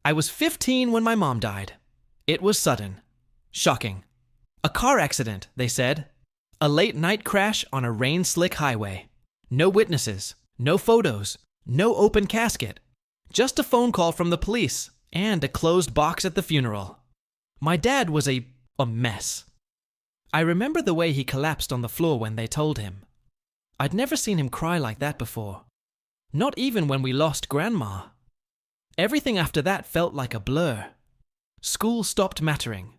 I was 15 when my mom died. It was sudden. Shocking. A car accident, they said. A late-night crash on a rain-slick highway. No witnesses, no photos, no open casket. Just a phone call from the police and a closed box at the funeral. My dad was a mess. I remember the way he collapsed on the floor when they told him. I'd never seen him cry like that before. Not even when we lost Grandma. Everything after that felt like a blur. School stopped mattering.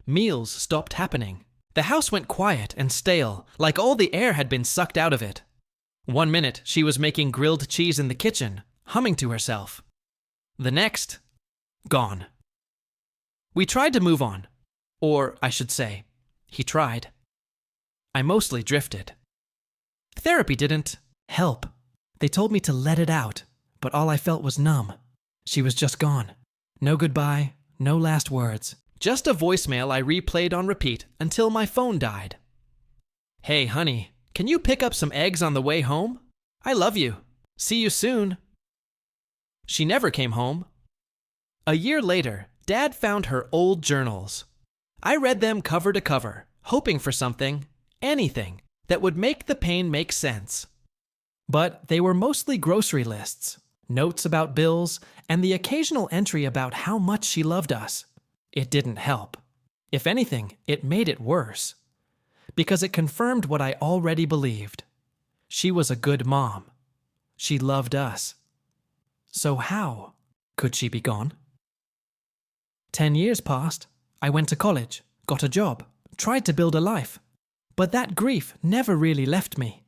Meals stopped happening. The house went quiet and stale, like all the air had been sucked out of it. One minute, she was making grilled cheese in the kitchen, humming to herself. The next, gone. We tried to move on. Or, I should say, he tried. I mostly drifted. Therapy didn't help. They told me to let it out, but all I felt was numb. She was just gone. No goodbye, no last words. Just a voicemail I replayed on repeat until my phone died. Hey, honey, can you pick up some eggs on the way home? I love you. See you soon. She never came home. A year later, Dad found her old journals. I read them cover to cover, hoping for something, anything, that would make the pain make sense. But they were mostly grocery lists, notes about bills, and the occasional entry about how much she loved us. It didn't help. If anything, it made it worse. Because it confirmed what I already believed. She was a good mom. She loved us. So how could she be gone? 10 years passed. I went to college, got a job, tried to build a life. But that grief never really left me.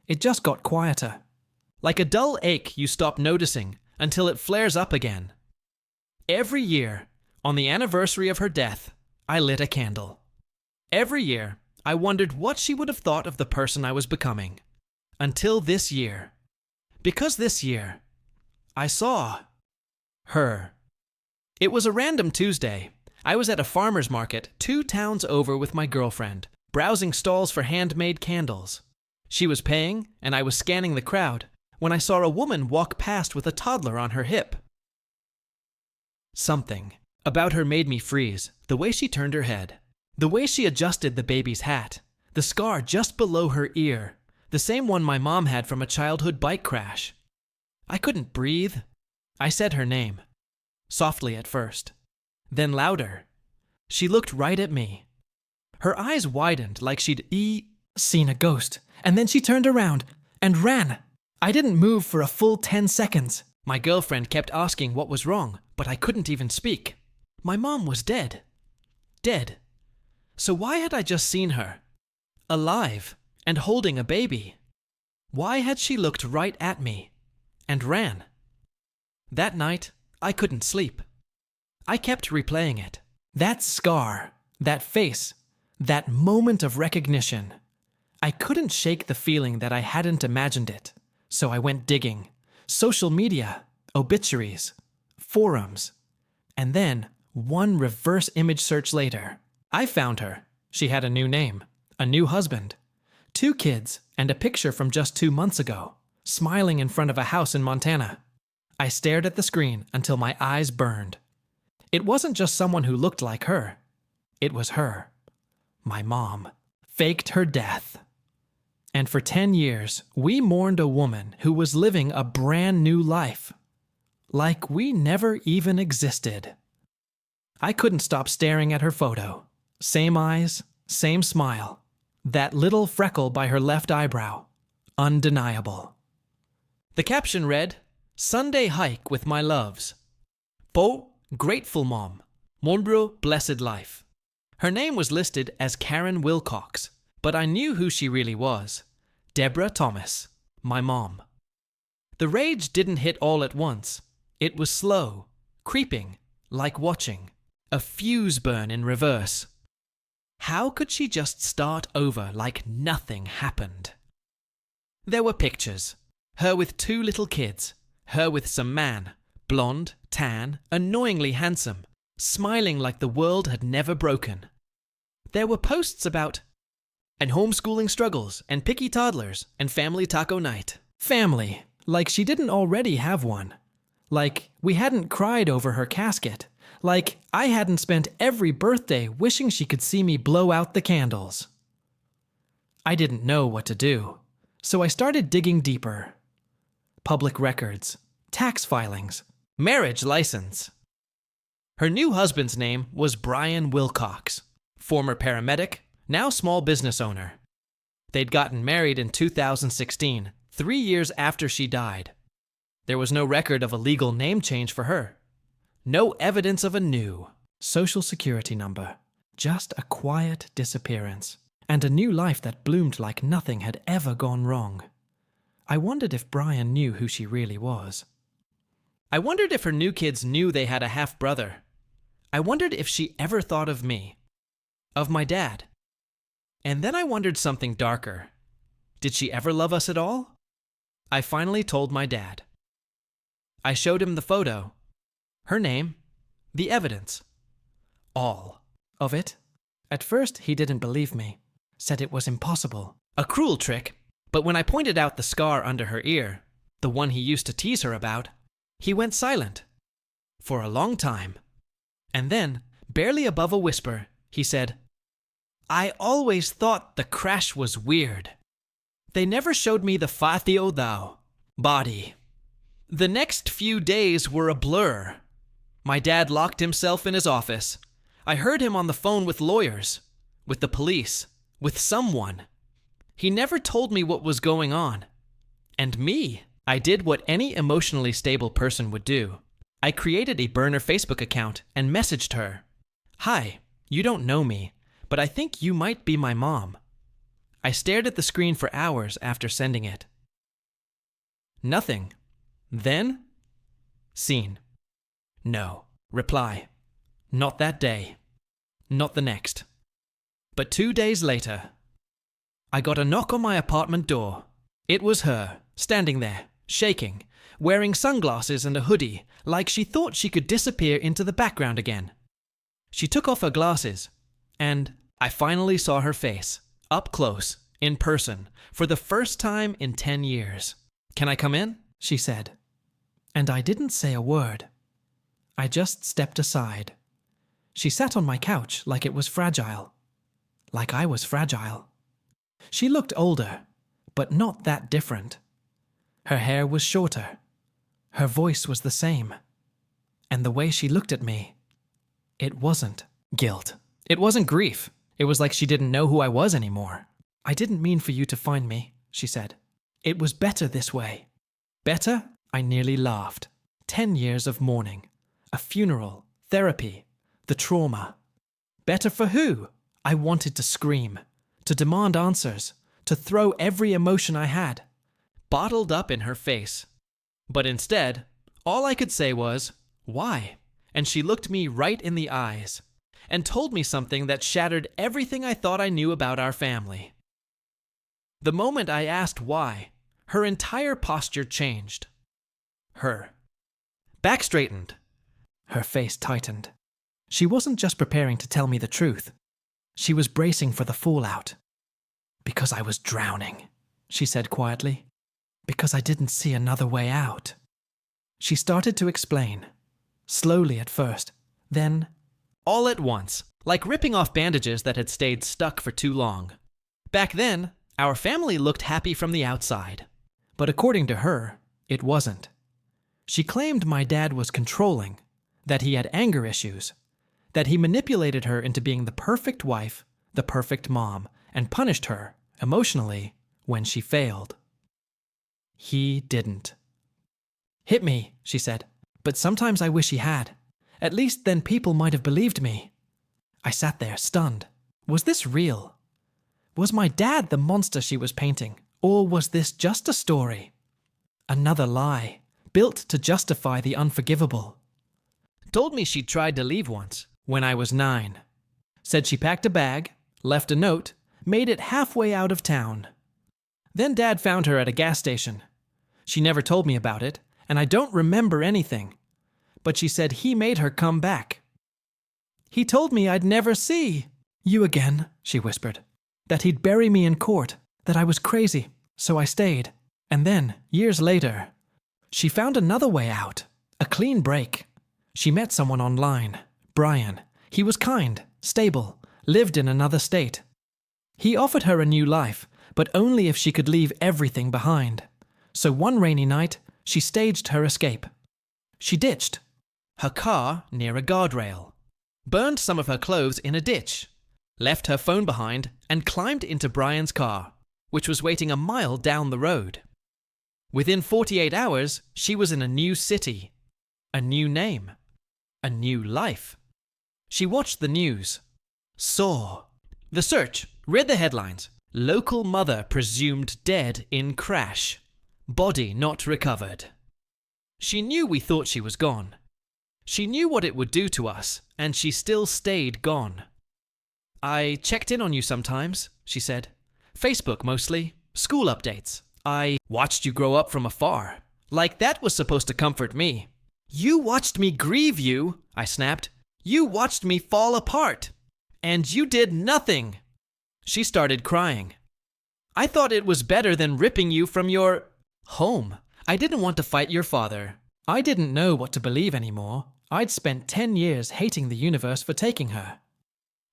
It just got quieter. Like a dull ache you stop noticing until it flares up again. Every year, on the anniversary of her death, I lit a candle. Every year, I wondered what she would have thought of the person I was becoming. Until this year. Because this year, I saw her. It was a random Tuesday. I was at a farmer's market 2 towns over with my girlfriend, browsing stalls for handmade candles. She was paying, and I was scanning the crowd, when I saw a woman walk past with a toddler on her hip. Something about her made me freeze, the way she turned her head, the way she adjusted the baby's hat, the scar just below her ear, the same one my mom had from a childhood bike crash. I couldn't breathe. I said her name, softly at first, then louder. She looked right at me. Her eyes widened like she'd seen a ghost, and then she turned around and ran. I didn't move for a full 10 seconds. My girlfriend kept asking what was wrong, but I couldn't even speak. My mom was dead. Dead. So why had I just seen her? Alive and holding a baby. Why had she looked right at me and ran? That night, I couldn't sleep. I kept replaying it. That scar, that face, that moment of recognition. I couldn't shake the feeling that I hadn't imagined it, so I went digging. Social media, obituaries, forums, and then, one reverse image search later, I found her. She had a new name, a new husband, 2 kids, and a picture from just 2 months ago, smiling in front of a house in Montana. I stared at the screen until my eyes burned. It wasn't just someone who looked like her. It was her. My mom. Faked her death. And for 10 years, we mourned a woman who was living a brand new life. Like we never even existed. I couldn't stop staring at her photo. Same eyes, same smile. That little freckle by her left eyebrow. Undeniable. The caption read, "Sunday hike with my loves. Po, grateful mom. Monbro, blessed life." Her name was listed as Karen Wilcox, but I knew who she really was. Deborah Thomas, my mom. The rage didn't hit all at once. It was slow, creeping, like watching. A fuse burn in reverse. How could she just start over like nothing happened? There were pictures. Her with 2 little kids. Her with some man. Blonde, tan, annoyingly handsome. Smiling like the world had never broken. There were posts about and homeschooling struggles and picky toddlers and family taco night. Family, like she didn't already have one. Like we hadn't cried over her casket. Like I hadn't spent every birthday wishing she could see me blow out the candles. I didn't know what to do, so I started digging deeper. Public records, tax filings, marriage license. Her new husband's name was Brian Wilcox, former paramedic, now small business owner. They'd gotten married in 2016, 3 years after she died. There was no record of a legal name change for her. No evidence of a new social security number. Just a quiet disappearance. And a new life that bloomed like nothing had ever gone wrong. I wondered if Brian knew who she really was. I wondered if her new kids knew they had a half-brother. I wondered if she ever thought of me. Of my dad. And then I wondered something darker. Did she ever love us at all? I finally told my dad. I showed him the photo, her name, the evidence. All of it. At first, he didn't believe me, said it was impossible. A cruel trick, but when I pointed out the scar under her ear, the one he used to tease her about, he went silent. For a long time. And then, barely above a whisper, he said, I always thought the crash was weird. They never showed me the Fatio Thou body. The next few days were a blur. My dad locked himself in his office. I heard him on the phone with lawyers, with the police, with someone. He never told me what was going on. And me, I did what any emotionally stable person would do. I created a burner Facebook account and messaged her. Hi, you don't know me, but I think you might be my mom. I stared at the screen for hours after sending it. Nothing. Then? Seen. No. Reply. Not that day. Not the next. But 2 days later, I got a knock on my apartment door. It was her, standing there, shaking, wearing sunglasses and a hoodie, like she thought she could disappear into the background again. She took off her glasses, and I finally saw her face, up close, in person, for the first time in 10 years. Can I come in? She said. And I didn't say a word. I just stepped aside. She sat on my couch like it was fragile. Like I was fragile. She looked older, but not that different. Her hair was shorter. Her voice was the same. And the way she looked at me, it wasn't guilt. It wasn't grief. It was like she didn't know who I was anymore. I didn't mean for you to find me, she said. It was better this way. Better? I nearly laughed. 10 years of mourning. A funeral. Therapy. The trauma. Better for who? I wanted to scream. To demand answers. To throw every emotion I had. Bottled up in her face. But instead, all I could say was, why? And she looked me right in the eyes. And told me something that shattered everything I thought I knew about our family. The moment I asked why, her entire posture changed. Her back straightened. Her face tightened. She wasn't just preparing to tell me the truth. She was bracing for the fallout. Because I was drowning, she said quietly. Because I didn't see another way out. She started to explain. Slowly at first, then all at once, like ripping off bandages that had stayed stuck for too long. Back then, our family looked happy from the outside. But according to her, it wasn't. She claimed my dad was controlling, that he had anger issues, that he manipulated her into being the perfect wife, the perfect mom, and punished her, emotionally, when she failed. He didn't. Hit me, she said, but sometimes I wish he had. At least then people might have believed me. I sat there, stunned. Was this real? Was my dad the monster she was painting? Or was this just a story? Another lie, built to justify the unforgivable. Told me she'd tried to leave once, when I was 9. Said she packed a bag, left a note, made it halfway out of town. Then Dad found her at a gas station. She never told me about it, and I don't remember anything. But she said he made her come back. He told me I'd never see you again, she whispered. That he'd bury me in court, that I was crazy, so I stayed. And then, years later, she found another way out, A clean break. She met someone online, Brian. He was kind, stable, lived in another state. He offered her a new life, but only if she could leave everything behind. So one rainy night, she staged her escape. She ditched her car near a guardrail, burned some of her clothes in a ditch, left her phone behind, and climbed into Brian's car, which was waiting a mile down the road. Within 48 hours, she was in a new city, a new name, a new life. She watched the news, saw the search, read the headlines. Local mother presumed dead in crash. Body not recovered. She knew we thought she was gone. She knew what it would do to us, and she still stayed gone. I checked in on you sometimes, she said. Facebook mostly, school updates. I watched you grow up from afar. Like that was supposed to comfort me. You watched me grieve you, I snapped. You watched me fall apart. And you did nothing. She started crying. I thought it was better than ripping you from your home. I didn't want to fight your father. I didn't know what to believe anymore. I'd spent 10 years hating the universe for taking her.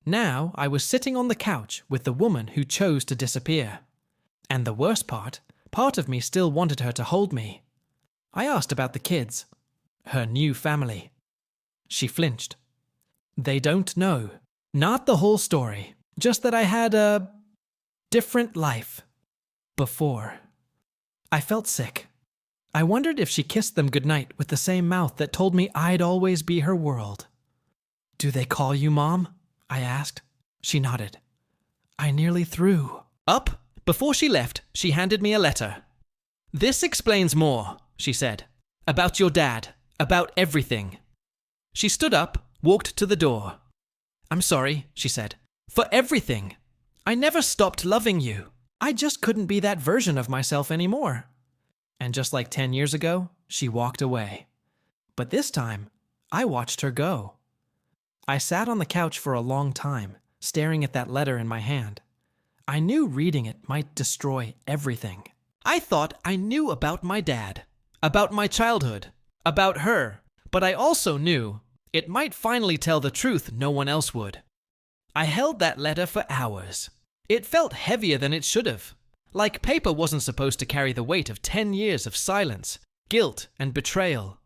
Now I was sitting on the couch with the woman who chose to disappear. And the worst part of me still wanted her to hold me. I asked about the kids, her new family. She flinched. They don't know. Not the whole story, just that I had a different life before. I felt sick. I wondered if she kissed them goodnight with the same mouth that told me I'd always be her world. Do they call you Mom? I asked. She nodded. I nearly threw up. Before she left, she handed me a letter. This explains more, she said. About your dad. About everything. She stood up, walked to the door. I'm sorry, she said, for everything. I never stopped loving you. I just couldn't be that version of myself anymore. And just like 10 years ago, she walked away. But this time, I watched her go. I sat on the couch for a long time, staring at that letter in my hand. I knew reading it might destroy everything. I thought I knew about my dad, about my childhood, about her, but I also knew it might finally tell the truth no one else would. I held that letter for hours. It felt heavier than it should have. Like paper wasn't supposed to carry the weight of 10 years of silence, guilt, and betrayal.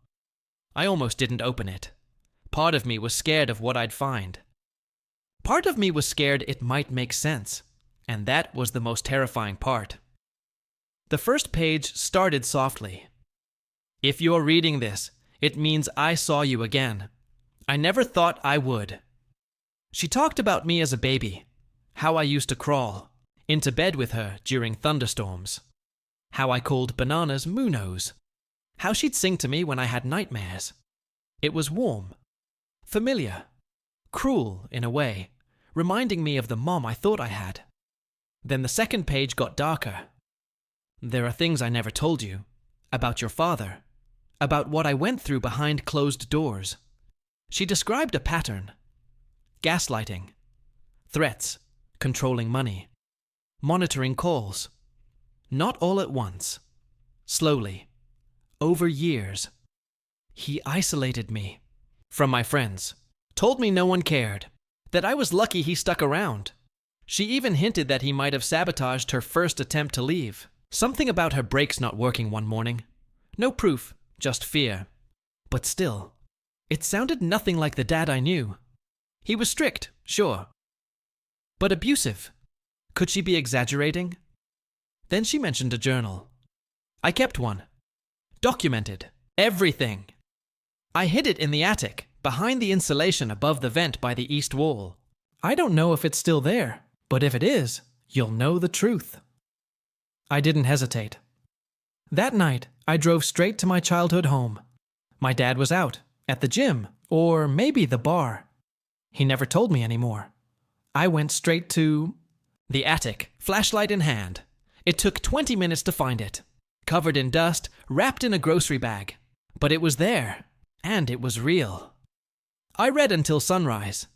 I almost didn't open it. Part of me was scared of what I'd find. Part of me was scared it might make sense, and that was the most terrifying part. The first page started softly. If you're reading this, it means I saw you again. I never thought I would. She talked about me as a baby, how I used to crawl into bed with her during thunderstorms, how I called bananas Moonos, how she'd sing to me when I had nightmares. It was warm, familiar, cruel in a way, reminding me of the mom I thought I had. Then the second page got darker. There are things I never told you, about your father, about what I went through behind closed doors. She described a pattern: gaslighting, threats, controlling money, monitoring calls. Not all at once. Slowly. Over years. He isolated me from my friends, told me no one cared, that I was lucky he stuck around. She even hinted that he might have sabotaged her first attempt to leave. Something about her brakes not working one morning. No proof, just fear. But still, it sounded nothing like the dad I knew. He was strict, sure. But abusive. Could she be exaggerating? Then she mentioned a journal. I kept one. Documented. Everything. I hid it in the attic, behind the insulation above the vent by the east wall. I don't know if it's still there, but if it is, you'll know the truth. I didn't hesitate. That night, I drove straight to my childhood home. My dad was out, at the gym, or maybe the bar. He never told me anymore. I went straight to the attic, flashlight in hand. It took 20 minutes to find it. Covered in dust, wrapped in a grocery bag. But it was there, and it was real. I read until sunrise.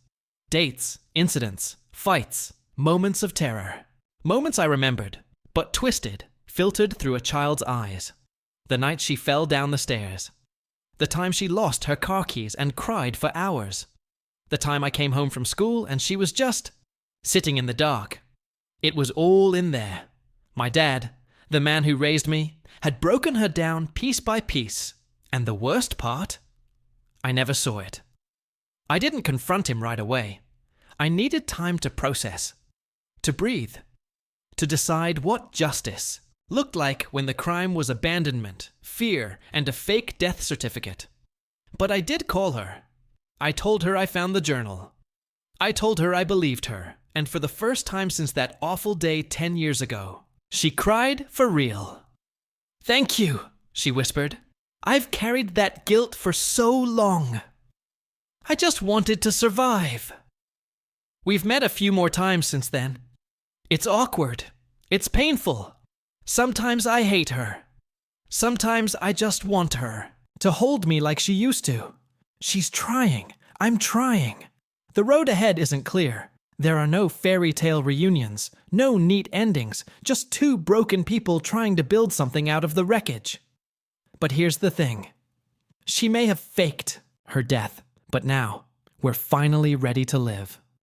Dates, incidents, fights, moments of terror. Moments I remembered, but twisted, filtered through a child's eyes. The night she fell down the stairs. The time she lost her car keys and cried for hours. The time I came home from school and she was just sitting in the dark. It was all in there. My dad, the man who raised me, had broken her down piece by piece. And the worst part? I never saw it. I didn't confront him right away. I needed time to process, to breathe, to decide what justice looked like when the crime was abandonment, fear, and a fake death certificate. But I did call her. I told her I found the journal. I told her I believed her, and for the first time since that awful day 10 years ago, she cried for real. "Thank you," she whispered. "I've carried that guilt for so long. I just wanted to survive." We've met a few more times since then. It's awkward. It's painful. Sometimes I hate her. Sometimes I just want her to hold me like she used to. She's trying. I'm trying. The road ahead isn't clear. There are no fairy tale reunions, no neat endings, just two broken people trying to build something out of the wreckage. But here's the thing. She may have faked her death, but now we're finally ready to live.